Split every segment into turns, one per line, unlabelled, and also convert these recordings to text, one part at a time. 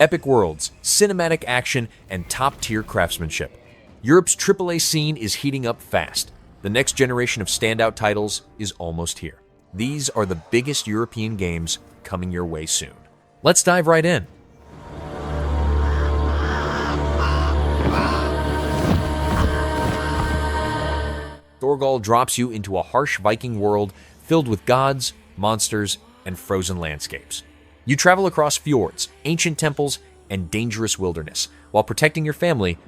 Epic worlds, cinematic action, and top-tier craftsmanship. Europe's AAA scene is heating up fast. The next generation of standout titles is almost here. These are the biggest European games coming your way soon. Let's dive right in. Thorgal drops you into a harsh Viking world filled with gods, monsters, and frozen landscapes. You travel across fjords, ancient temples, and dangerous wilderness. While protecting your family,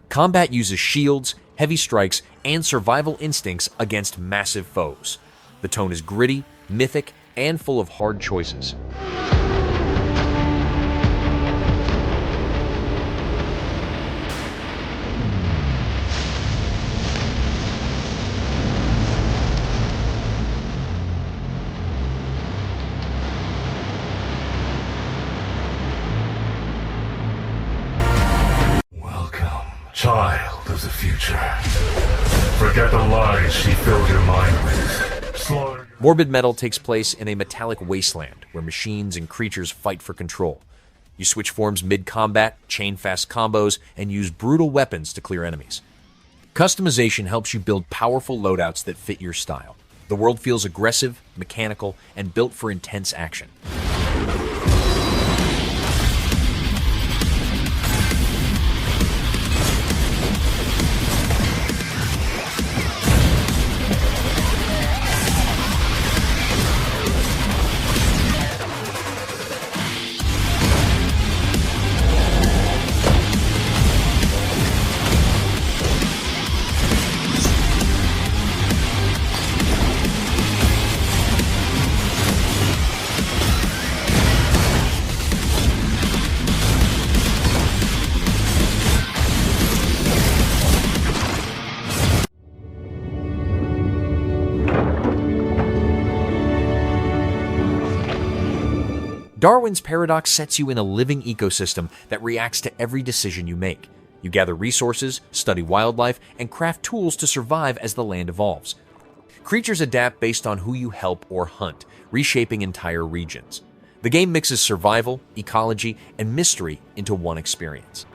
combat uses shields, heavy strikes, and survival instincts against massive foes. The tone is gritty, mythic, and full of hard choices.
Child of the future. Forget the lies she filled your mind with. Slaughter.
Morbid Metal takes place in a metallic wasteland where machines and creatures fight for control. You switch forms mid-combat, chain fast combos, and use brutal weapons to clear enemies. Customization helps you build powerful loadouts that fit your style. The world feels aggressive, mechanical, and built for intense action. Darwins Paradox sets you in a living ecosystem that reacts to every decision you make. You gather resources, study wildlife, and craft tools to survive as the land evolves. Creatures adapt based on who you help or hunt, reshaping entire regions. The game mixes survival, ecology, and mystery into one experience.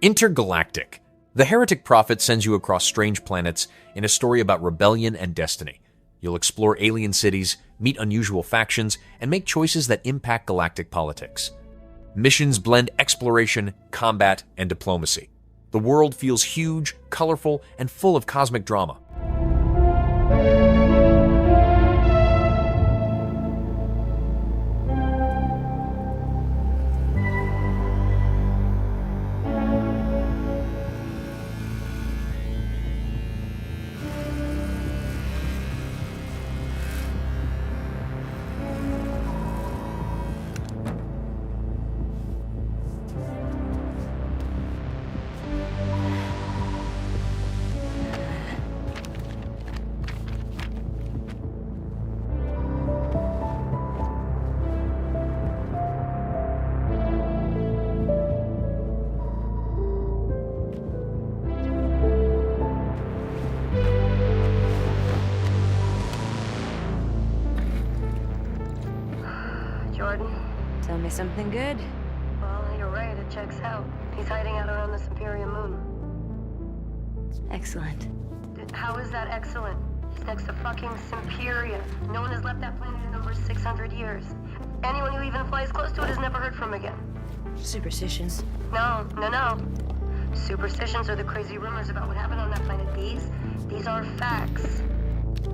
Intergalactic. The Heretic prophet sends you across strange planets in a story about rebellion and destiny. You'll explore alien cities, meet unusual factions, and make choices that impact galactic politics. Missions blend exploration, combat, and diplomacy. The world feels huge, colorful, and full of cosmic drama.
Tell me something good.
Well, you're right, it checks out. He's hiding out around the Superior Moon.
Excellent.
How is that excellent? He's next to fucking Superior. No one has left that planet in over 600 years. Anyone who even flies close to it is never heard from again.
Superstitions.
No. Superstitions are the crazy rumors about what happened on that planet. These are facts.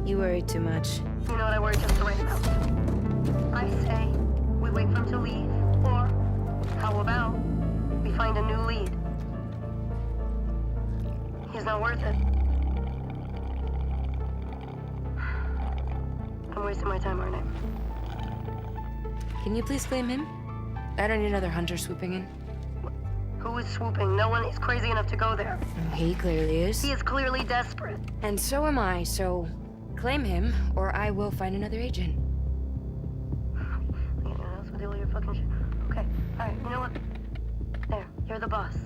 You worry too much.
You know what I worry just the right amount. I say we wait for him to leave, or how about we find a new lead? He's not worth it. I'm wasting my time, aren't I?
Can you please claim him? I don't need another hunter swooping in.
Who is swooping? No one is crazy enough to go there.
He clearly is.
He is clearly desperate.
And so am I, so claim him, or I will find another agent.
Anyone else will deal with your fucking shit. Okay, alright, you know what? There, you're the boss.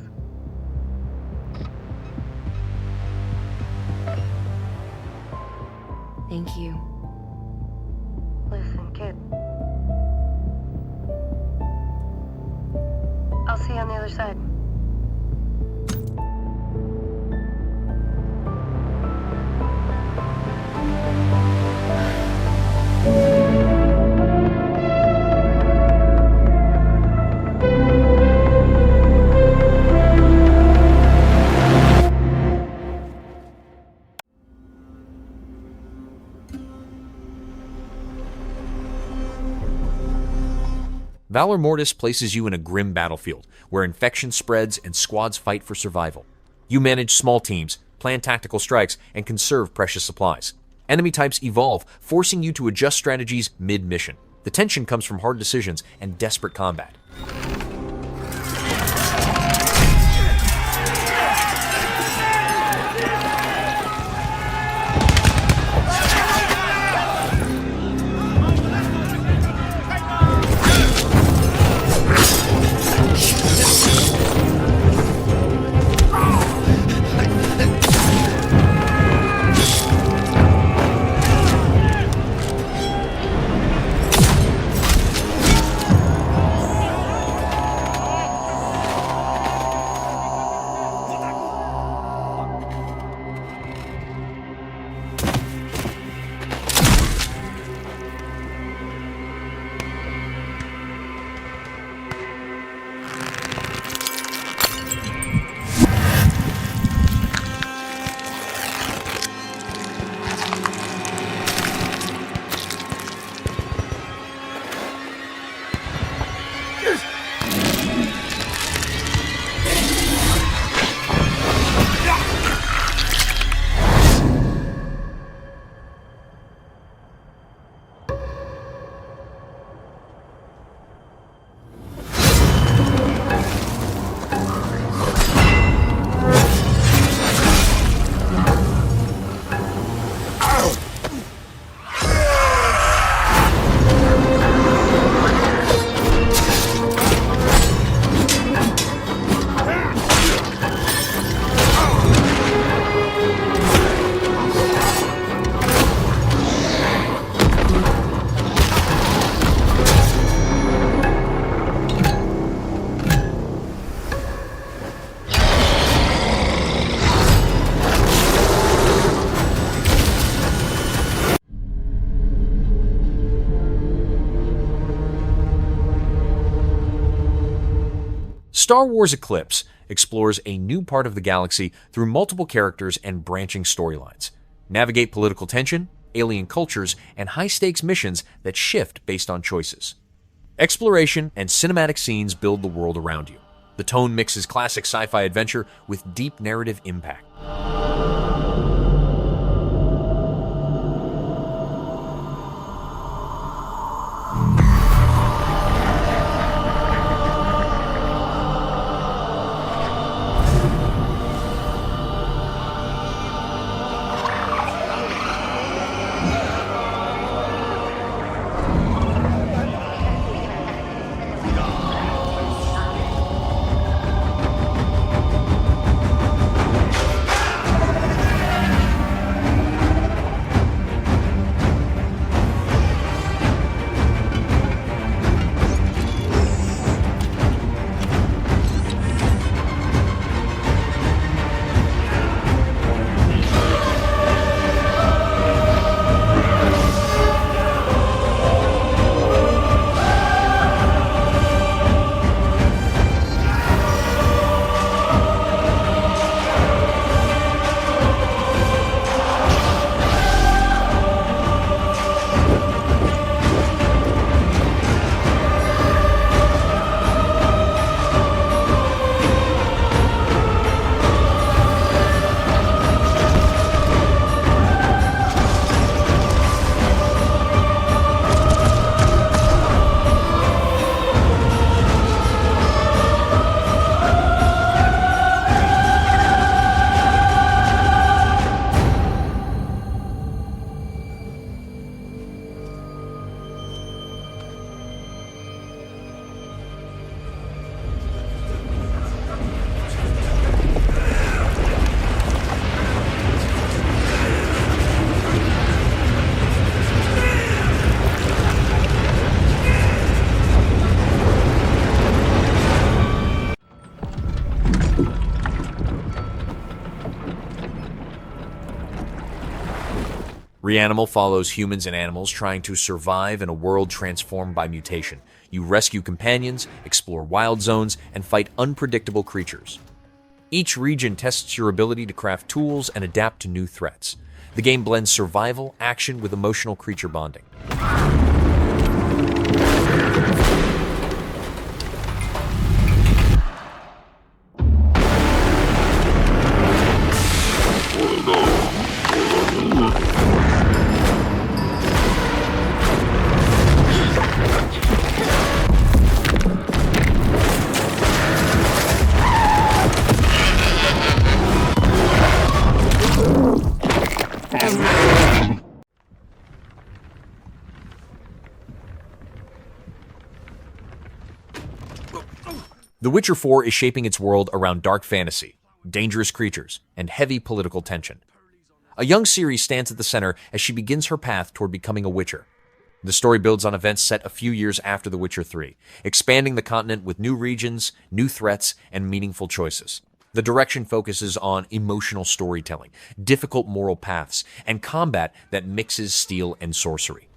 Thank you.
Listen, kid. I'll see you on the other side.
Valor Mortis places you in a grim battlefield, where infection spreads and squads fight for survival. You manage small teams, plan tactical strikes, and conserve precious supplies. Enemy types evolve, forcing you to adjust strategies mid-mission. The tension comes from hard decisions and desperate combat. Star Wars Eclipse explores a new part of the galaxy through multiple characters and branching storylines. Navigate political tension, alien cultures, and high-stakes missions that shift based on choices. Exploration and cinematic scenes build the world around you. The tone mixes classic sci-fi adventure with deep narrative impact. Reanimal follows humans and animals trying to survive in a world transformed by mutation. You rescue companions, explore wild zones, and fight unpredictable creatures. Each region tests your ability to craft tools and adapt to new threats. The game blends survival, action with emotional creature bonding. The Witcher 4 is shaping its world around dark fantasy, dangerous creatures, and heavy political tension. A young Ciri stands at the center as she begins her path toward becoming a Witcher. The story builds on events set a few years after The Witcher 3, expanding the continent with new regions, new threats, and meaningful choices. The direction focuses on emotional storytelling, difficult moral paths, and combat that mixes steel and sorcery.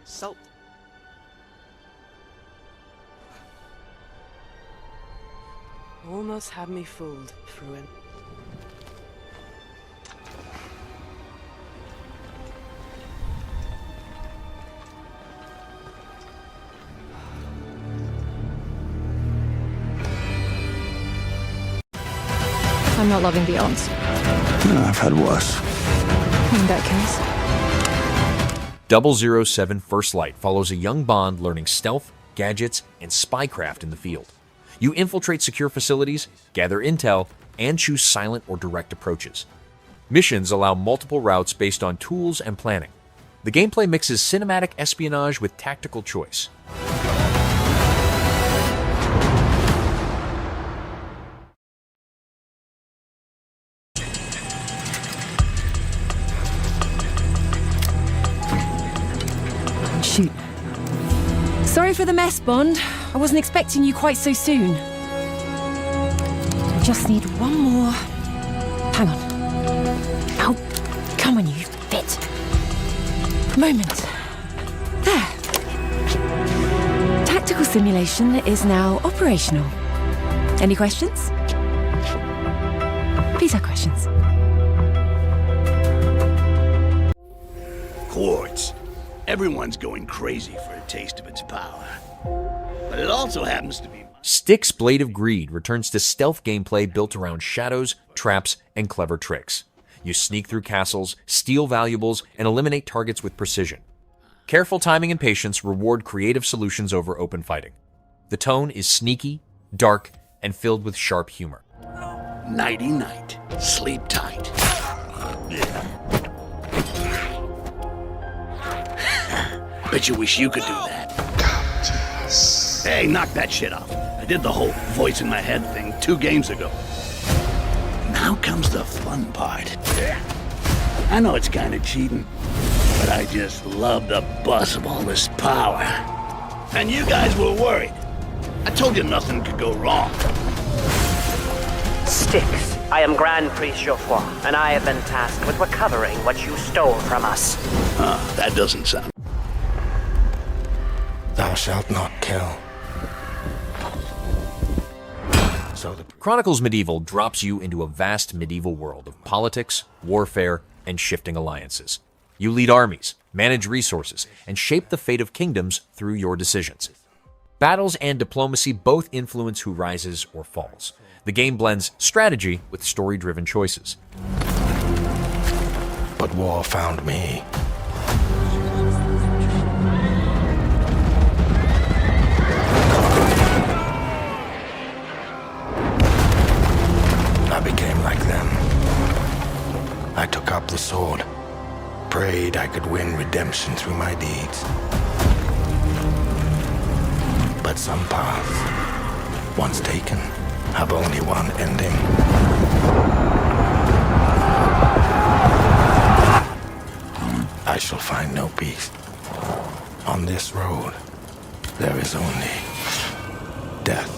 Salt. Almost had me fooled, Fruin.
I'm not loving the odds.
I've had worse.
In that case.
007 First Light follows a young Bond learning stealth, gadgets, and spycraft in the field. You infiltrate secure facilities, gather intel, and choose silent or direct approaches. Missions allow multiple routes based on tools and planning. The gameplay mixes cinematic espionage with tactical choice.
Shoot. Sorry for the mess, Bond. I wasn't expecting you quite so soon. I just need one more. Hang on. Oh, come on, you fit. Moment. There. Tactical simulation is now operational. Any questions? Please have questions.
Quartz. Everyone's going crazy for a taste of its power. But it also happens to be...
Styx Blade of Greed returns to stealth gameplay built around shadows, traps, and clever tricks. You sneak through castles, steal valuables, and eliminate targets with precision. Careful timing and patience reward creative solutions over open fighting. The tone is sneaky, dark, and filled with sharp humor.
Nighty-night. Sleep tight. Bet you wish you could do that. Hey, knock that shit off. I did the whole voice in my head thing 2 games ago. Now comes the fun part. I know it's kind of cheating, but I just love the buzz of all this power. And you guys were worried. I told you nothing could go wrong.
Styx, I am Grand Priest Geoffroy, and I have been tasked with recovering what you stole from us.
That doesn't sound...
Thou shalt not kill.
Chronicles Medieval drops you into a vast medieval world of politics, warfare, and shifting alliances. You lead armies, manage resources, and shape the fate of kingdoms through your decisions. Battles and diplomacy both influence who rises or falls. The game blends strategy with story-driven choices.
But war found me. I became like them. I took up the sword, prayed I could win redemption through my deeds. But some paths, once taken, have only one ending. I shall find no peace. On this road, there is only death.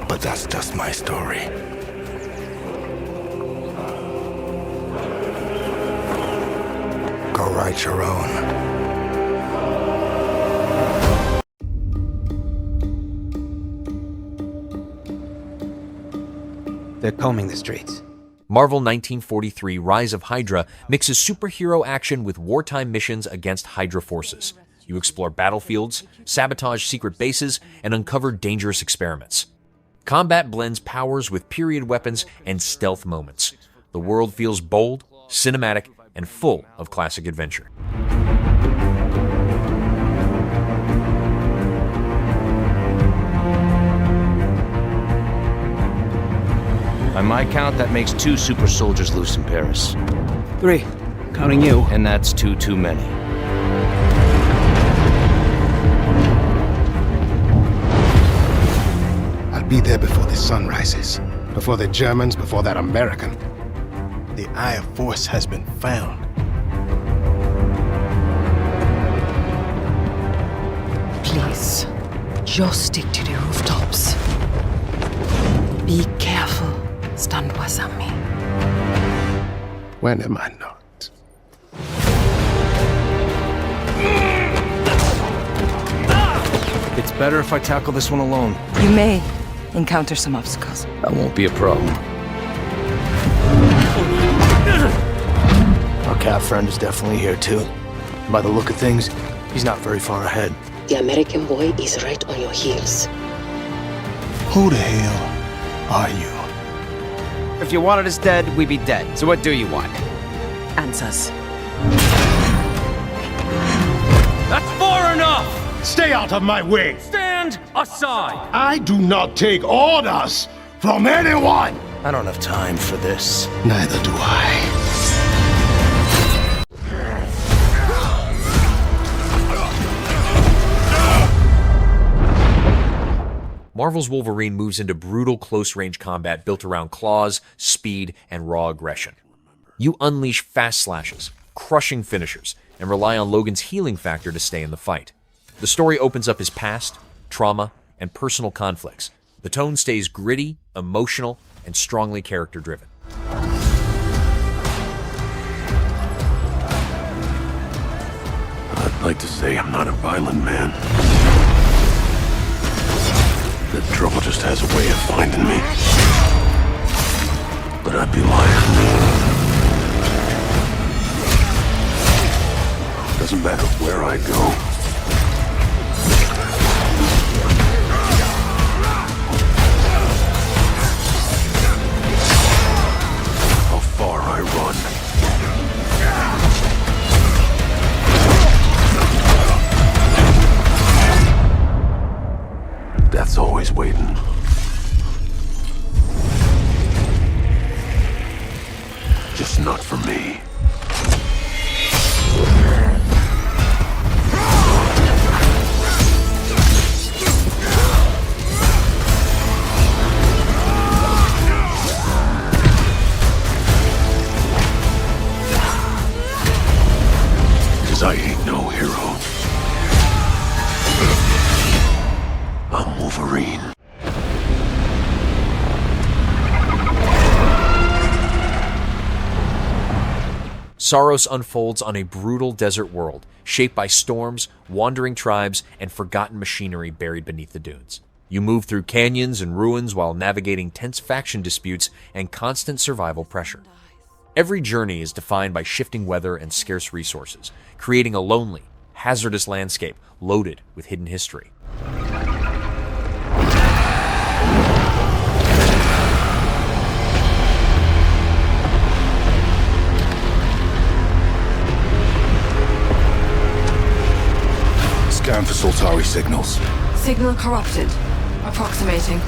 But that's just my story. Go write your own.
They're combing the streets.
Marvel 1943 Rise of Hydra mixes superhero action with wartime missions against Hydra forces. You explore battlefields, sabotage secret bases, and uncover dangerous experiments. Combat blends powers with period weapons and stealth moments. The world feels bold, cinematic, and full of classic adventure.
By my count, that makes 2 super soldiers loose in Paris.
3, counting you.
And that's 2 too many.
I'll be there before the sun rises. Before the Germans, before that American. The Eye of Force has been found.
Please, just stick to the rooftops. Be careful, stand was me.
When am I not?
It's better if I tackle this one alone.
You may encounter some obstacles.
That won't be a problem.
Our cat friend is definitely here too. By the look of things, he's not very far ahead.
The American boy is right on your heels.
Who the hell are you?
If you wanted us dead, we'd be dead. So what do you want?
Answers.
That's far enough!
Stay out of my way!
Stand aside!
I do not take orders from anyone!
I don't have time for this.
Neither do I.
Marvel's Wolverine moves into brutal close-range combat built around claws, speed, and raw aggression. You unleash fast slashes, crushing finishers, and rely on Logan's healing factor to stay in the fight. The story opens up his past, trauma, and personal conflicts. The tone stays gritty, emotional, and strongly character-driven.
I'd like to say I'm not a violent man. The trouble just has a way of finding me. But I'd be lying. Doesn't matter where I go. How far I run. Death's always waiting. Just not for me. Because I ain't no hero. I'm Wolverine.
Saros unfolds on a brutal desert world, shaped by storms, wandering tribes, and forgotten machinery buried beneath the dunes. You move through canyons and ruins while navigating tense faction disputes and constant survival pressure. Every journey is defined by shifting weather and scarce resources, creating a lonely, hazardous landscape loaded with hidden history.
Scan for Soltari signals.
Signal corrupted. Approximating.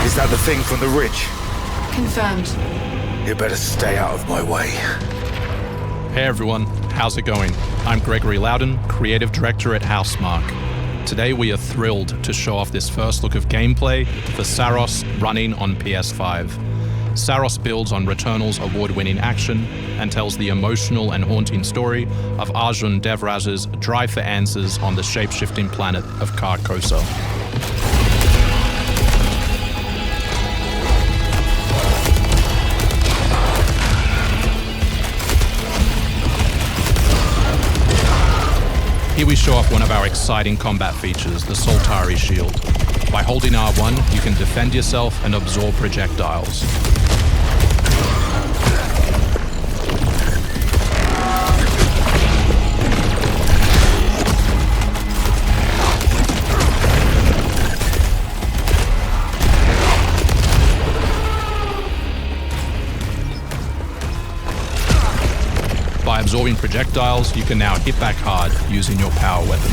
Is that the thing from the ridge?
Confirmed.
You better stay out of my way.
Hey everyone, how's it going? I'm Gregory Loudon, Creative Director at Housemarque. Today we are thrilled to show off this first look of gameplay for Saros running on PS5. Saros builds on Returnal's award-winning action and tells the emotional and haunting story of Arjun Devraj's drive for answers on the shape-shifting planet of Carcosa. Here we show off one of our exciting combat features, the Soltari Shield. By holding R1, you can defend yourself and absorb projectiles. By absorbing projectiles, you can now hit back hard using your power weapon.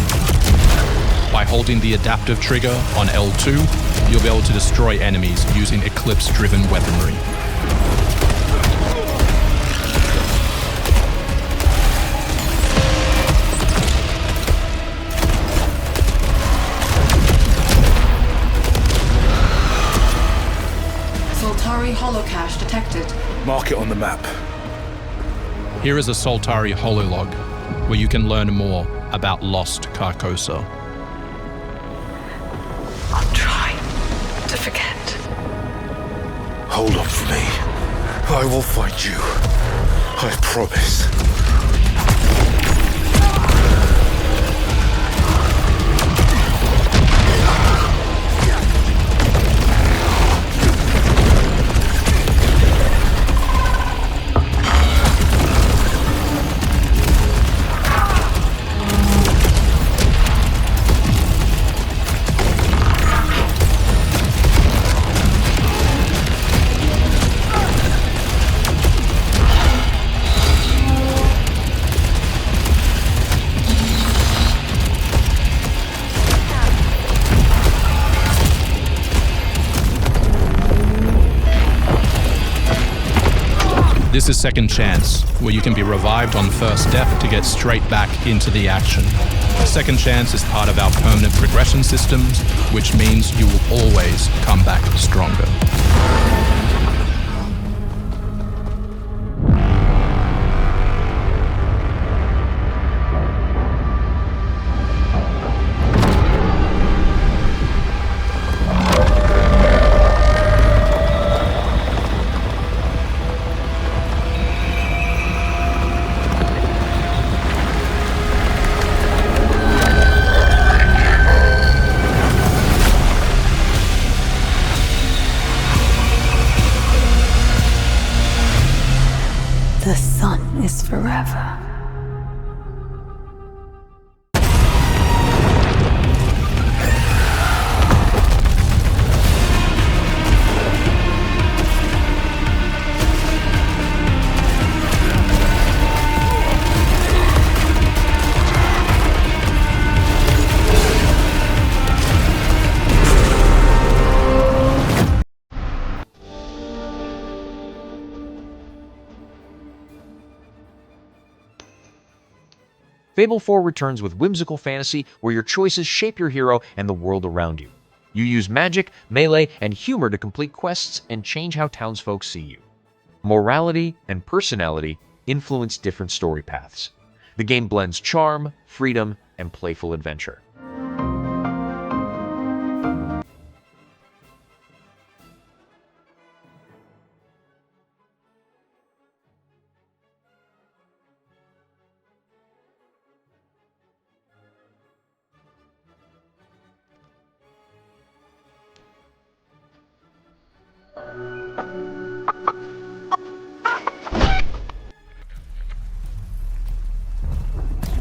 By holding the adaptive trigger on L2, you'll be able to destroy enemies using Eclipse-driven weaponry.
Soltari holocache detected.
Mark it on the map.
Here is a Soltari hololog, where you can learn more about lost Carcosa.
I'll try to forget.
hold up for me. I will fight you. I promise.
This is Second Chance, where you can be revived on first death to get straight back into the action. Second Chance is part of our permanent progression systems, which means you will always come back stronger.
The sun is forever.
Fable 4 returns with whimsical fantasy where your choices shape your hero and the world around you. You use magic, melee, and humor to complete quests and change how townsfolk see you. Morality and personality influence different story paths. The game blends charm, freedom, and playful adventure.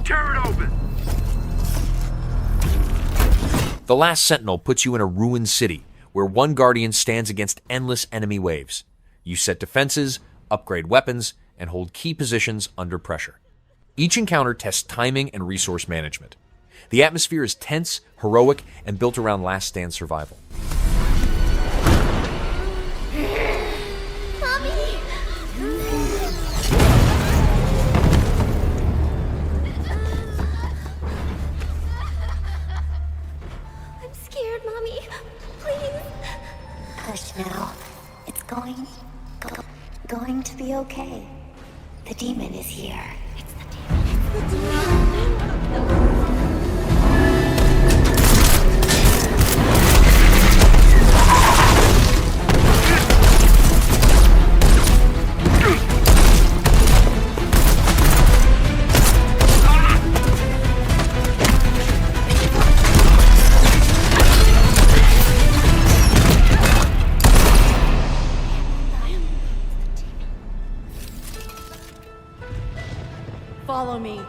Tear it open!
The Last Sentinel puts you in a ruined city, where one guardian stands against endless enemy waves. You set defenses, upgrade weapons, and hold key positions under pressure. Each encounter tests timing and resource management. The atmosphere is tense, heroic, and built around last stand survival.
Now, it's going to be okay. The demon is here. It's the demon. It's the demon.
Follow me.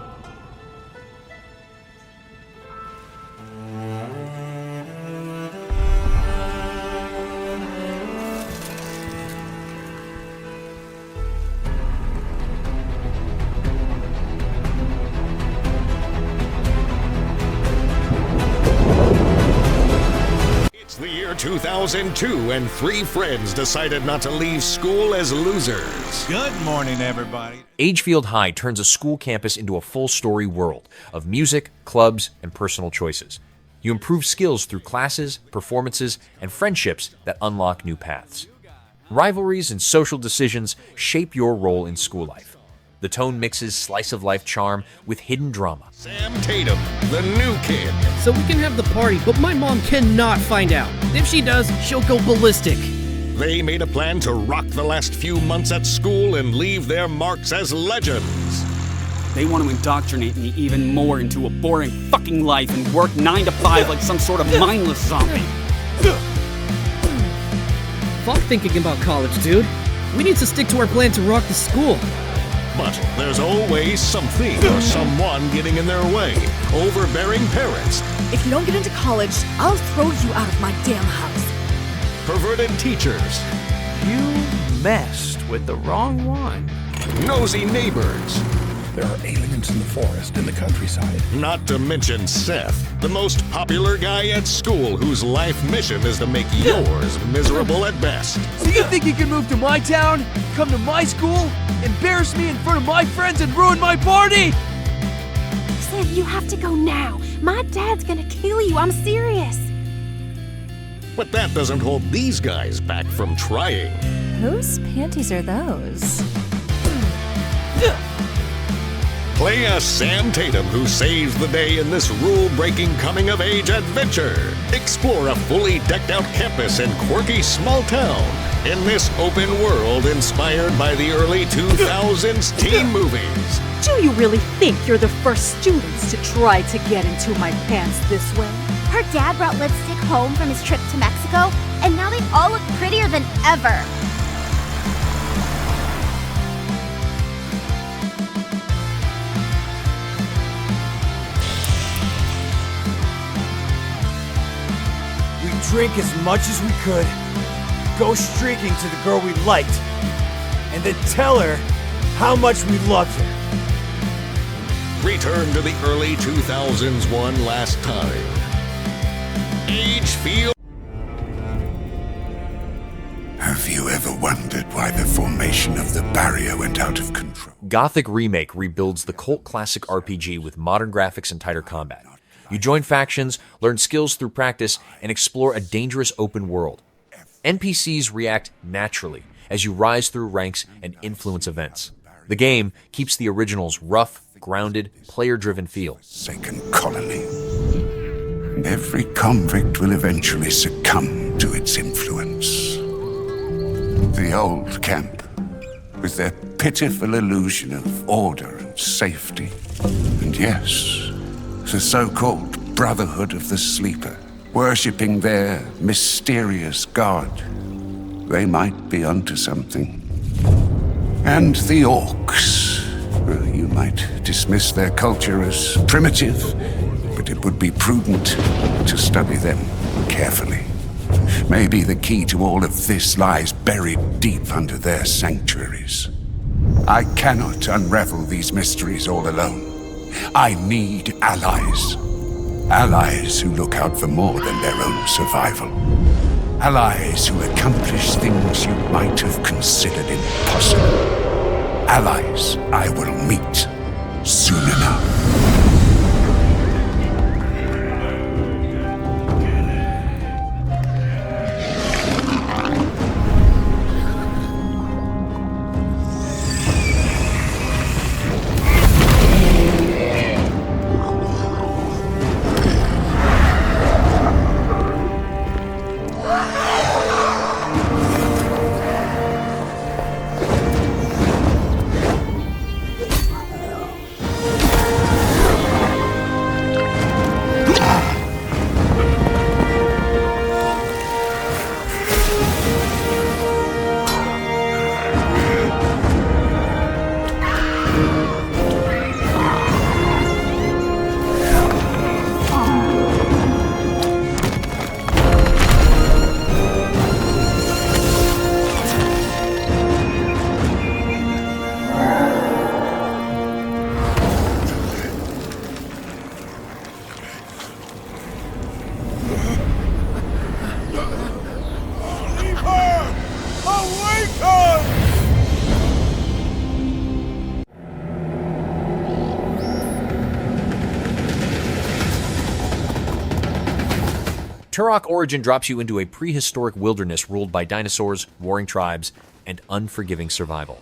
It's the year 2002, and three friends decided not to leave school as losers.
Good morning, everybody.
Agefield High turns a school campus into a full-story world of music, clubs, and personal choices. You improve skills through classes, performances, and friendships that unlock new paths. Rivalries and social decisions shape your role in school life. The tone mixes slice-of-life charm with hidden drama.
Sam Tatum, the new kid.
So we can have the party, but my mom cannot find out. If she does, she'll go ballistic.
They made a plan to rock the last few months at school and leave their marks as legends.
They want to indoctrinate me even more into a boring fucking life and work 9 to 5 like some sort of mindless zombie.
Fuck thinking about college, dude. We need to stick to our plan to rock the school.
But there's always something or someone getting in their way. Overbearing parents.
If you don't get into college, I'll throw you out of my damn house.
Perverted teachers.
You messed with the wrong one.
Nosy neighbors.
There are aliens in the forest and the countryside.
Not to mention Seth, the most popular guy at school whose life mission is to make yours miserable at best.
So you think you can move to my town, come to my school, embarrass me in front of my friends and ruin my party?
Sid, you have to go now. My dad's gonna kill you, I'm serious.
But that doesn't hold these guys back from trying.
Whose panties are those?
Play as Sam Tatum, who saves the day in this rule-breaking coming-of-age adventure. Explore a fully decked-out campus and quirky small town in this open world inspired by the early 2000s teen movies.
Do you really think you're the first students to try to get into my pants this way?
Her dad brought lipstick home from his trip to Mexico, and now they all look prettier than ever.
Drink as much as we could, go streaking to the girl we liked, and then tell her how much we loved her.
Return to the early 2000s one last time. Agefield.
Have you ever wondered why the formation of the barrier went out of control?
Gothic Remake rebuilds the cult classic RPG with modern graphics and tighter combat. You join factions, learn skills through practice, and explore a dangerous open world. NPCs react naturally as you rise through ranks and influence events. The game keeps the original's rough, grounded, player-driven feel.
Second colony. And every convict will eventually succumb to its influence. The old camp, with their pitiful illusion of order and safety. And yes, the so-called Brotherhood of the Sleeper, worshipping their mysterious god. They might be onto something. And the Orcs. Well, you might dismiss their culture as primitive, but it would be prudent to study them carefully. Maybe the key to all of this lies buried deep under their sanctuaries. I cannot unravel these mysteries all alone. I need allies. Allies who look out for more than their own survival. Allies who accomplish things you might have considered impossible. Allies I will meet soon enough.
Turok Origin drops you into a prehistoric wilderness ruled by dinosaurs, warring tribes, and unforgiving survival.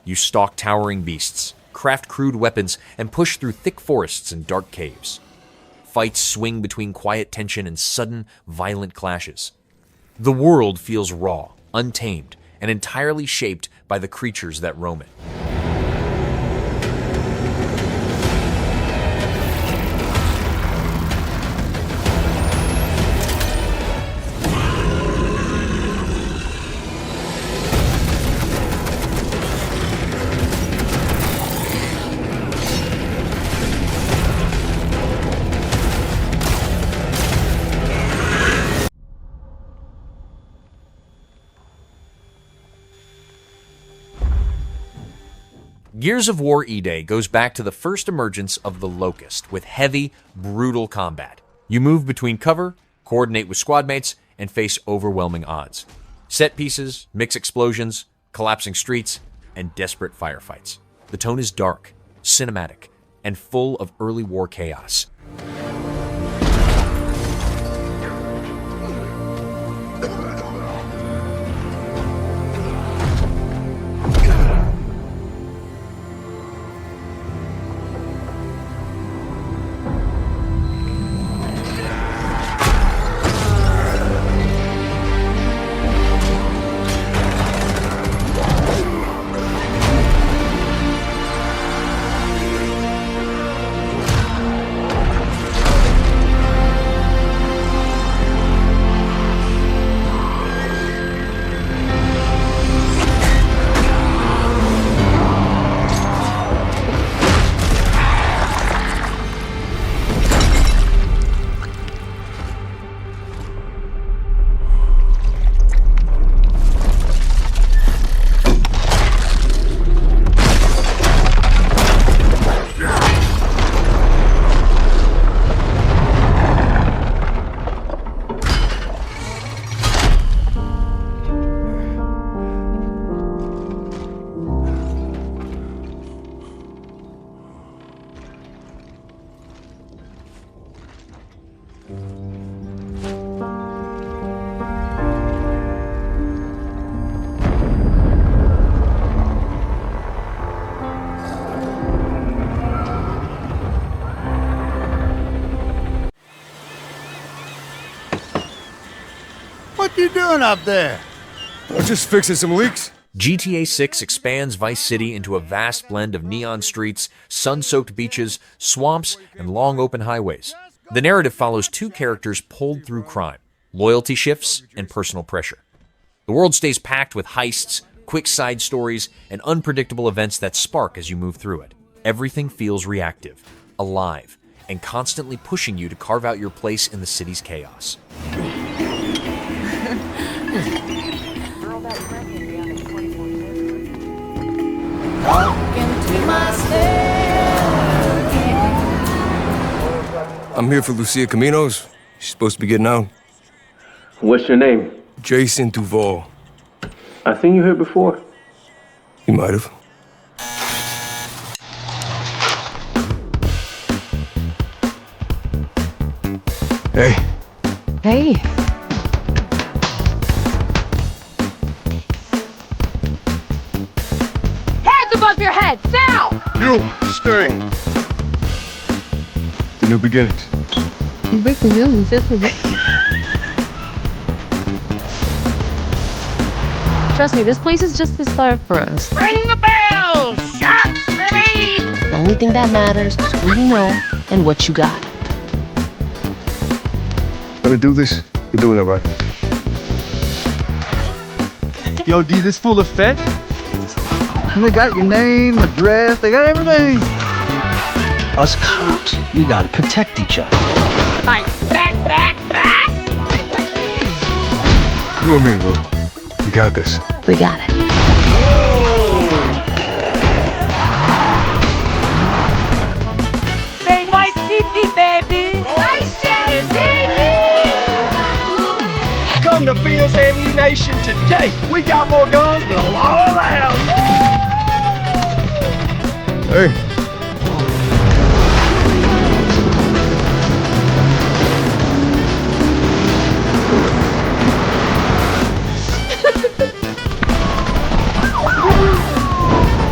You stalk towering beasts, craft crude weapons, and push through thick forests and dark caves. Fights swing between quiet tension and sudden, violent clashes. The world feels raw, untamed, and entirely shaped by the creatures that roam it. Gears of War Eday goes back to the first emergence of the Locust with heavy, brutal combat. You move between cover, coordinate with squad mates, and face overwhelming odds. Set pieces, mix explosions, collapsing streets, and desperate firefights. The tone is dark, cinematic, and full of early war chaos.
What you doing up there?
I'm just fixing some leaks.
GTA 6 expands Vice City into a vast blend of neon streets, sun-soaked beaches, swamps, and long open highways. The narrative follows two characters pulled through crime, loyalty shifts, and personal pressure. The world stays packed with heists, quick side stories, and unpredictable events that spark as you move through it. Everything feels reactive, alive, and constantly pushing you to carve out your place in the city's chaos.
I'm here for Lucia Caminos. She's supposed to be getting out.
What's your name?
Jason Duval.
I seen you here before.
You might have. Hey.
Hey.
Hands above your head, now!
You, stay. The new beginnings.
Trust me, this place is just the start for us.
Ring the bell! Shots for me! The only thing that matters is who you know and what you got.
Gonna do this? You're doing it right.
Yo, D, this full of fed? They got your name, address, they got everything.
Us cops, we gotta protect each other.
Back!
You and me, bro. You got this.
We got it.
Say my city, baby! My city!
Come to Fierce Ammunition today. We got more guns than all around.
Hey.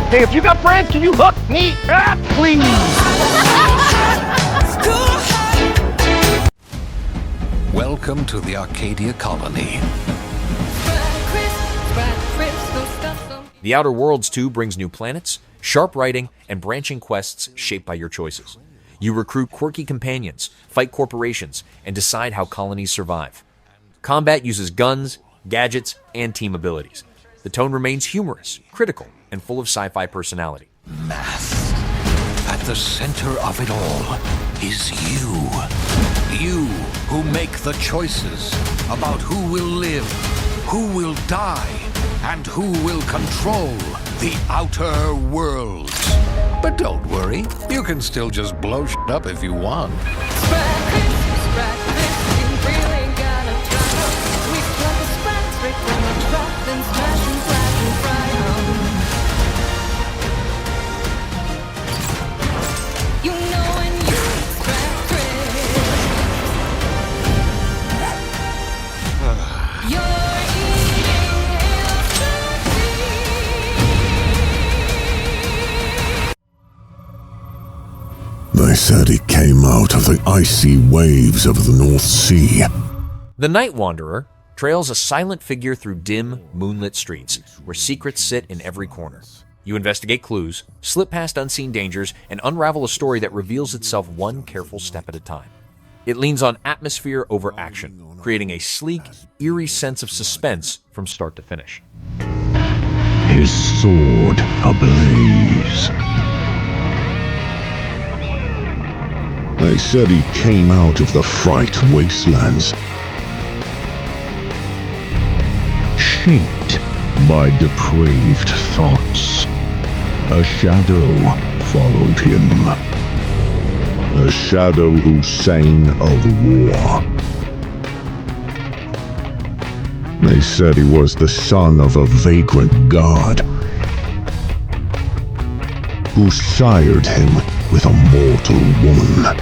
Hey, if you got friends, can you hook me up, please?
Welcome to the Arcadia colony.
The Outer Worlds 2 brings new planets, sharp writing, and branching quests shaped by your choices. You recruit quirky companions, fight corporations, and decide how colonies survive. Combat uses guns, gadgets, and team abilities. The tone remains humorous, critical, and full of sci-fi personality.
Mass. At the center of it all is you. You who make the choices about who will live, who will die, and who will control the Outer Worlds. But don't worry, you can still just blow shit up if you want.
They said he came out of the icy waves of the North Sea.
The Night Wanderer trails a silent figure through dim, moonlit streets, where secrets sit in every corner. You investigate clues, slip past unseen dangers, and unravel a story that reveals itself one careful step at a time. It leans on atmosphere over action, creating a sleek, eerie sense of suspense from start to finish.
His sword ablaze. They said he came out of the Fright Wastelands, shaped by depraved thoughts. A shadow followed him. A shadow who sang of war. They said he was the son of a vagrant god, who sired him with a mortal woman.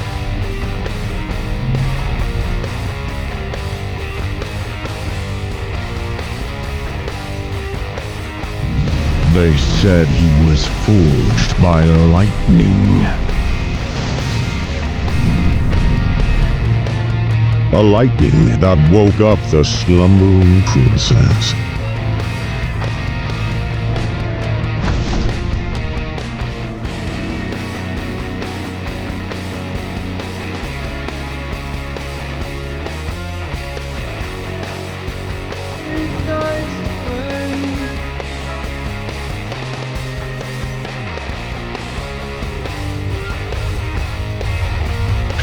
They said he was forged by lightning. A lightning that woke up the slumbering princess.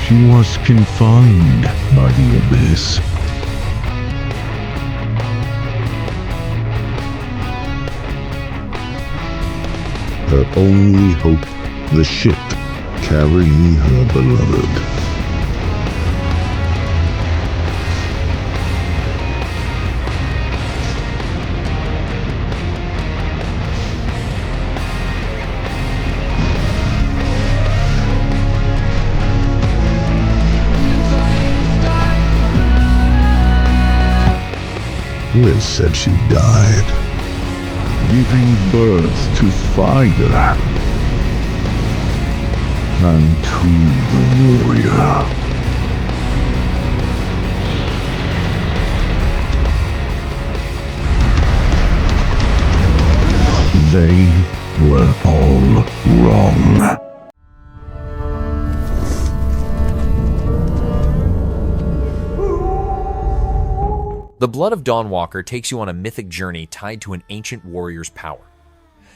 She was confined by the abyss. Her only hope, the ship carrying her beloved. Liz said she died, giving birth to fire and to the warrior. They were all wrong.
The Blood of Dawnwalker takes you on a mythic journey tied to an ancient warrior's power.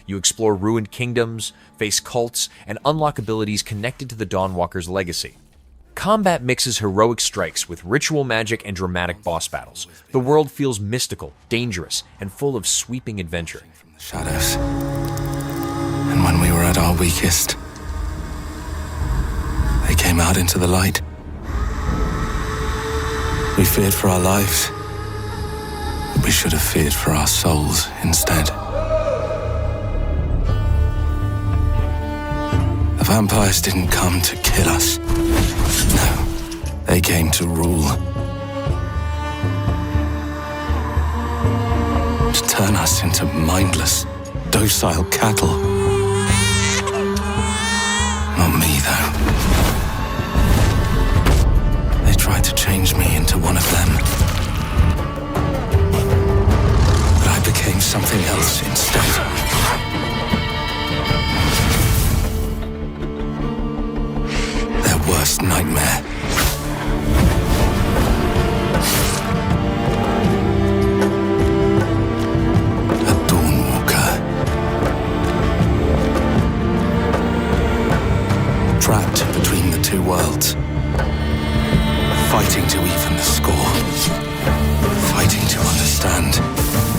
You explore ruined kingdoms, face cults, and unlock abilities connected to the Dawnwalker's legacy. Combat mixes heroic strikes with ritual magic and dramatic boss battles. The world feels mystical, dangerous, and full of sweeping adventure.
Shadows. And when we were at our weakest, they came out into the light. We feared for our lives. We should have feared for our souls instead. The vampires didn't come to kill us. No, they came to rule. To turn us into mindless, docile cattle. Not me, though. They tried to change me into one of them. Became something else instead. worst nightmare. A Dawnwalker. Trapped between the two worlds. Fighting to even the score. Fighting to understand.